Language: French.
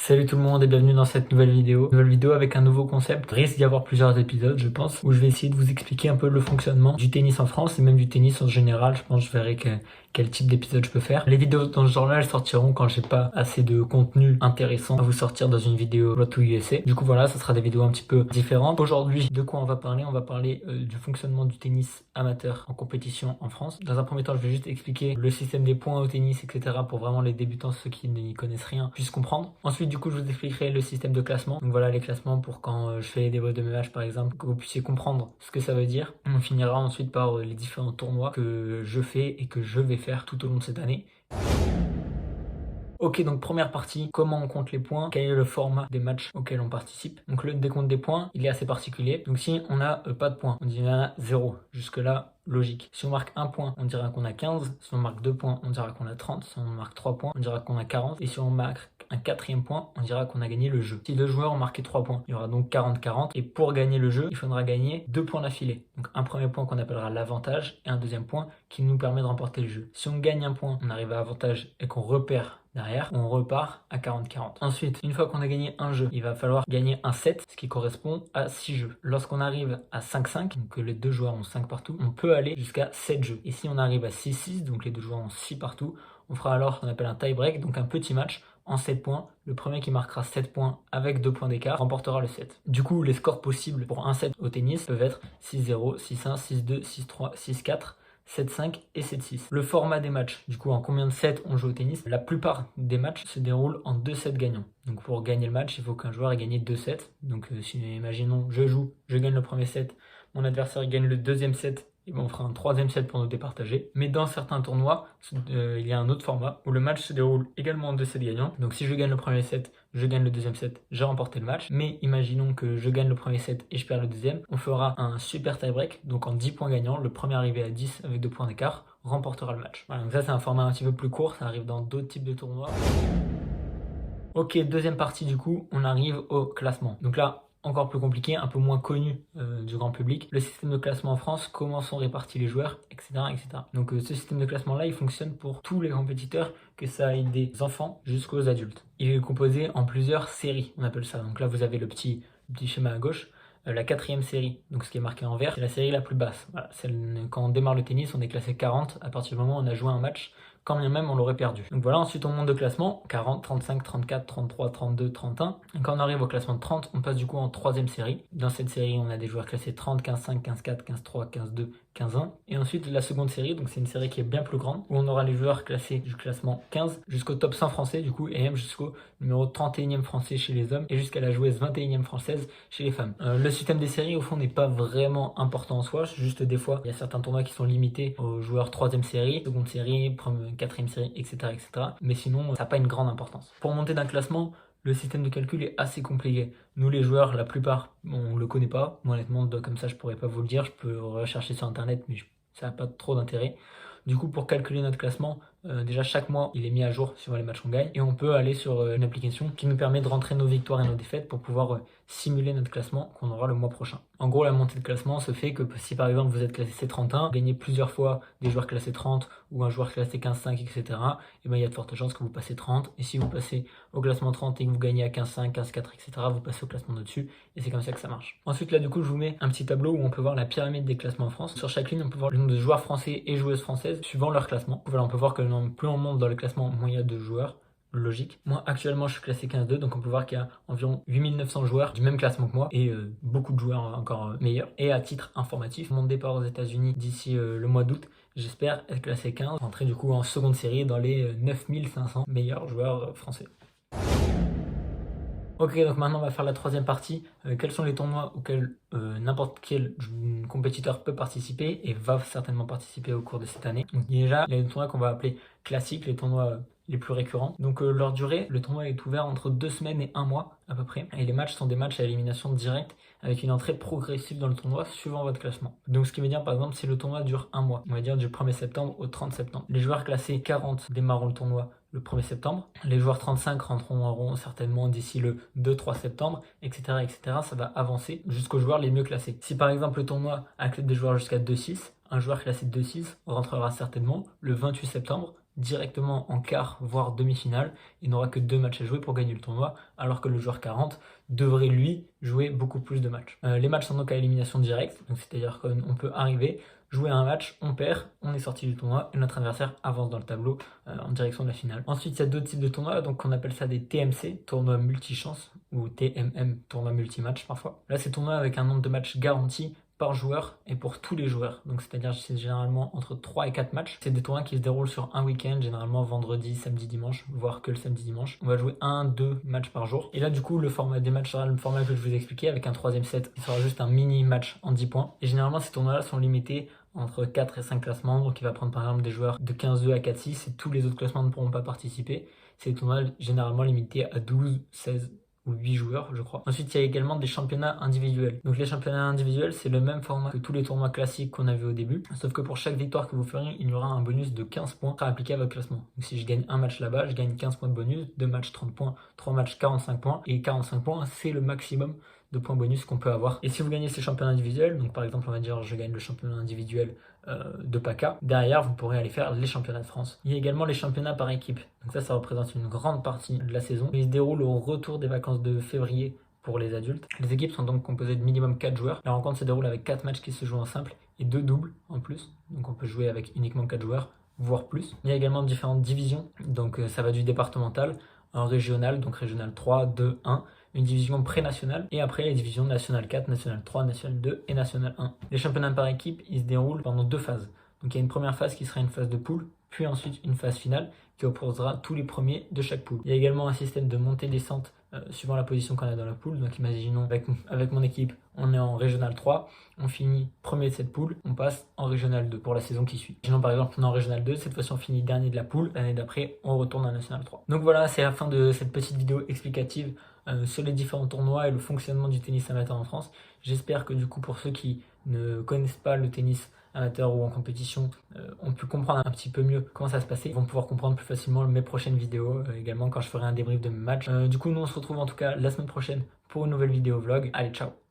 Salut tout le monde et bienvenue dans cette nouvelle vidéo. Nouvelle vidéo avec un nouveau concept. Il risque d'y avoir plusieurs épisodes, je pense, où je vais essayer de vous expliquer un peu le fonctionnement du tennis en France et même du tennis en général. Je pense que je verrai quel type d'épisode je peux faire. Les vidéos dans ce genre-là, elles sortiront quand j'ai pas assez de contenu intéressant à vous sortir dans une vidéo Road to USA. Du coup, voilà, ça sera des vidéos un petit peu différentes. Aujourd'hui, de quoi on va parler? On va parler du fonctionnement du tennis amateur en compétition en France. Dans un premier temps, je vais juste expliquer le système des points au tennis, etc. pour vraiment les débutants, ceux qui n'y connaissent rien, puissent comprendre. Ensuite, du coup, je vous expliquerai le système de classement. Donc voilà, les classements pour quand je fais les débriefs de mes matchs, par exemple, que vous puissiez comprendre ce que ça veut dire. On finira ensuite par les différents tournois que je fais et que je vais faire tout au long de cette année. Ok, donc première partie, comment on compte les points, quel est le format des matchs auxquels on participe. Donc le décompte des points, il est assez particulier. Donc si on n'a pas de points, on dit on a 0. Jusque-là, logique. Si on marque 1 point, on dira qu'on a 15. Si on marque 2 points, on dira qu'on a 30. Si on marque 3 points, on dira qu'on a 40. Et si on marque un quatrième point, on dira qu'on a gagné le jeu. Si deux joueurs ont marqué 3 points, il y aura donc 40-40. Et pour gagner le jeu, il faudra gagner 2 points d'affilée. Donc un premier point qu'on appellera l'avantage et un deuxième point qui nous permet de remporter le jeu. Si on gagne un point, on arrive à avantage et qu'on repère derrière, on repart à 40-40. Ensuite, une fois qu'on a gagné un jeu, il va falloir gagner un set, ce qui correspond à 6 jeux. Lorsqu'on arrive à 5-5, donc que les deux joueurs ont 5 partout, on peut aller jusqu'à 7 jeux. Et si on arrive à 6-6, donc les deux joueurs ont 6 partout, on fera alors ce qu'on appelle un tie-break, donc un petit match en 7 points. Le premier qui marquera 7 points avec 2 points d'écart remportera le set. Du coup, les scores possibles pour un set au tennis peuvent être 6-0, 6-1, 6-2, 6-3, 6-4, 7-5 et 7-6. Le format des matchs, du coup en combien de sets on joue au tennis? La plupart des matchs se déroulent en 2 sets gagnants. Donc pour gagner le match, il faut qu'un joueur ait gagné 2 sets. Donc si imaginons je joue, je gagne le premier set, mon adversaire gagne le deuxième set, et bon, on fera un troisième set pour nous départager. Mais dans certains tournois, il y a un autre format où le match se déroule également en 2 sets gagnants. Donc si je gagne le premier set, je gagne le deuxième set, j'ai remporté le match. Mais imaginons que je gagne le premier set et je perds le deuxième. On fera un super tie-break, donc en 10 points gagnants. Le premier arrivé à 10 avec 2 points d'écart remportera le match. Voilà, donc ça c'est un format un petit peu plus court, ça arrive dans d'autres types de tournois. Ok, deuxième partie du coup, on arrive au classement. Donc là, encore plus compliqué, un peu moins connu du grand public. Le système de classement en France, comment sont répartis les joueurs, etc. etc. Donc ce système de classement-là, il fonctionne pour tous les compétiteurs, que ça aille des enfants jusqu'aux adultes. Il est composé en plusieurs séries, on appelle ça. Donc là, vous avez le petit schéma à gauche. La quatrième série, donc ce qui est marqué en vert, c'est la série la plus basse. Voilà, quand on démarre le tennis, on est classé 40 à partir du moment où on a joué un match, quand bien même on l'aurait perdu. Donc voilà, ensuite on monte de classement, 40, 35, 34, 33, 32, 31. Et quand on arrive au classement de 30, on passe du coup en troisième série. Dans cette série, on a des joueurs classés 30, 15, 5, 15, 4, 15, 3, 15, 2, 15, 1. Et ensuite la seconde série, donc c'est une série qui est bien plus grande, où on aura les joueurs classés du classement 15 jusqu'au top 100 français, du coup, et même jusqu'au numéro 31e français chez les hommes, et jusqu'à la joueuse 21e française chez les femmes. Le système des séries, au fond, n'est pas vraiment important en soi, juste des fois, il y a certains tournois qui sont limités aux joueurs 3e série, seconde série, 4e série, etc., etc. Mais sinon, ça n'a pas une grande importance. Pour monter d'un classement, le système de calcul est assez compliqué. Nous, les joueurs, la plupart, on le connaît pas. Moi, honnêtement, comme ça, je pourrais pas vous le dire. Je peux rechercher sur Internet, mais ça n'a pas trop d'intérêt. Du coup, pour calculer notre classement, déjà chaque mois, il est mis à jour sur les matchs qu'on gagne. Et on peut aller sur une application qui nous permet de rentrer nos victoires et nos défaites pour pouvoir simuler notre classement qu'on aura le mois prochain. En gros, la montée de classement se fait que si par exemple vous êtes classé C31, vous gagnez plusieurs fois des joueurs classés 30 ou un joueur classé 15-5, etc. Et ben il y a de fortes chances que vous passez 30. Et si vous passez au classement 30 et que vous gagnez à 15-5, 15-4, etc., vous passez au classement de-dessus. Et c'est comme ça que ça marche. Ensuite, là, du coup, je vous mets un petit tableau où on peut voir la pyramide des classements en France. Sur chaque ligne, on peut voir le nombre de joueurs français et joueuses françaises suivant leur classement. Voilà, on peut voir que plus on monte dans le classement, moins il y a de joueurs. Logique. Moi, actuellement, je suis classé 15-2, donc on peut voir qu'il y a environ 8900 joueurs du même classement que moi et beaucoup de joueurs encore meilleurs. Et à titre informatif, mon départ aux États-Unis d'ici le mois d'août, j'espère être classé 15, rentrer du coup en seconde série dans les 9500 meilleurs joueurs français. Ok, donc maintenant on va faire la troisième partie. Quels sont les tournois auxquels n'importe quel compétiteur peut participer et va certainement participer au cours de cette année. Donc déjà, il y a des tournois qu'on va appeler classiques, les tournois les plus récurrents. Donc leur durée, le tournoi est ouvert entre 2 semaines et 1 mois à peu près. Et les matchs sont des matchs à élimination directe avec une entrée progressive dans le tournoi suivant votre classement. Donc ce qui veut dire par exemple si le tournoi dure 1 mois, on va dire du 1er septembre au 30 septembre. Les joueurs classés 40 démarreront le tournoi le 1er septembre. Les joueurs 35 rentreront certainement d'ici le 2-3 septembre, etc., etc. Ça va avancer jusqu'aux joueurs les mieux classés. Si par exemple le tournoi accepte des joueurs jusqu'à 2-6, un joueur classé 2-6 rentrera certainement le 28 septembre directement en quart, voire demi-finale, il n'aura que 2 matchs à jouer pour gagner le tournoi, alors que le joueur 40 devrait lui jouer beaucoup plus de matchs. Les matchs sont donc à élimination directe, donc c'est-à-dire qu'on peut arriver, jouer un match, on perd, on est sorti du tournoi et notre adversaire avance dans le tableau en direction de la finale. Ensuite, il y a d'autres types de tournois, donc on appelle ça des TMC, tournois multichance, ou TMM, tournoi multimatch parfois. Là, c'est tournoi avec un nombre de matchs garanti par joueur et pour tous les joueurs. Donc c'est-à-dire c'est généralement entre 3 et 4 matchs. C'est des tournois qui se déroulent sur un week-end, généralement vendredi, samedi, dimanche, voire que le samedi, dimanche. On va jouer 1-2 matchs par jour. Et là du coup le format des matchs sera le format que je vous ai expliqué avec un troisième set qui sera juste un mini match en 10 points. Et généralement ces tournois-là sont limités entre 4 et 5 classements. Donc il va prendre par exemple des joueurs de 15-2 à 4-6 et tous les autres classements ne pourront pas participer. C'est des tournois généralement limités à 12, 16 ou 8 joueurs, je crois. Ensuite, il y a également des championnats individuels. Donc les championnats individuels, c'est le même format que tous les tournois classiques qu'on a vu au début, sauf que pour chaque victoire que vous ferez, il y aura un bonus de 15 points à appliquer à votre classement. Donc si je gagne un match là-bas, je gagne 15 points de bonus, 2 matchs 30 points, 3 matchs 45 points, et 45 points, c'est le maximum de points bonus qu'on peut avoir. Et si vous gagnez ces championnats individuels, donc par exemple on va dire je gagne le championnat individuel de PACA, derrière vous pourrez aller faire les championnats de France. Il y a également les championnats par équipe, donc ça représente une grande partie de la saison. Il se déroule au retour des vacances de février pour les adultes. Les équipes sont donc composées de minimum 4 joueurs. La rencontre se déroule avec 4 matchs qui se jouent en simple et 2 doubles en plus, donc on peut jouer avec uniquement 4 joueurs, voire plus. Il y a également différentes divisions, donc ça va du départemental en régional, donc régional 3, 2, 1, une division pré-nationale, et après les divisions nationale 4, nationale 3, nationale 2 et nationale 1. Les championnats par équipe, ils se déroulent pendant 2 phases. Donc il y a une première phase qui sera une phase de poule, puis ensuite une phase finale qui opposera tous les premiers de chaque poule. Il y a également un système de montée-descente suivant la position qu'on a dans la poule. Donc imaginons avec mon équipe, on est en régional 3, on finit premier de cette poule, on passe en régional 2 pour la saison qui suit. Sinon par exemple on est en régional 2, cette fois-ci on finit dernier de la poule, l'année d'après on retourne en national 3. Donc voilà, c'est la fin de cette petite vidéo explicative sur les différents tournois et le fonctionnement du tennis amateur en France. J'espère que du coup pour ceux qui ne connaissent pas le tennis amateur ou en compétition, ont pu comprendre un petit peu mieux comment ça se passait. Ils vont pouvoir comprendre plus facilement mes prochaines vidéos, également quand je ferai un débrief de mes matchs. Du coup nous on se retrouve en tout cas la semaine prochaine pour une nouvelle vidéo vlog. Allez, ciao!